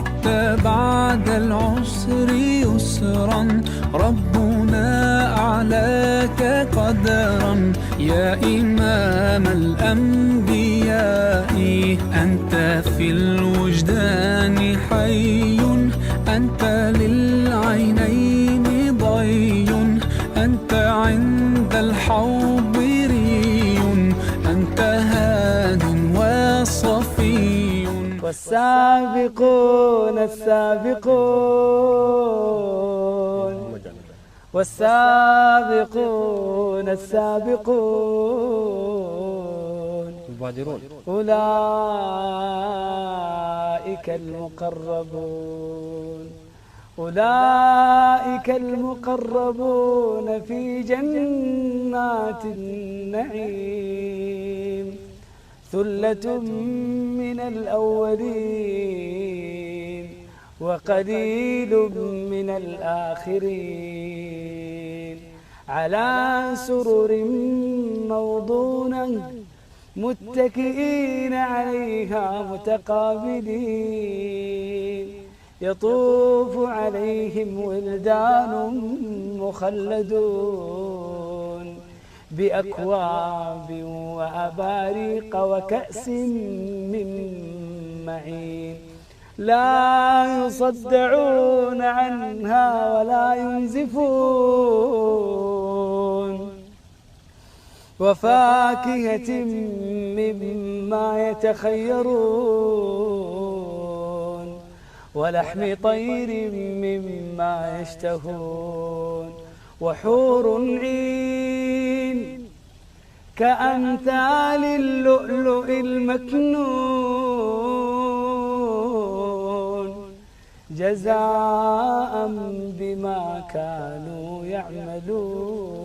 حتى بعد العسر يسرا، ربنا أعلاك قدرا. يا إمام الأنبياء أنت في الوجدان حي، أنت للعينين ضي، أنت عند الحوض ري، أنت هاد وصفي. والسابقون السابقون والسابقون السابقون أولئك المقربون، أولئك المقربون في جنات النعيم. ثلة من الأولين وقليل من الآخرين، على سرر موضونة متكئين عليها متقابلين. يطوف عليهم ولدان مخلدون بأكواب وأباريق وكأس من معين، لا يصدعون عنها ولا ينزفون. وفاكهة مما يتخيرون، ولحم طير مما يشتهون، وحور عين كأمثال اللؤلؤ المكنون، جزاء بما كانوا يعملون.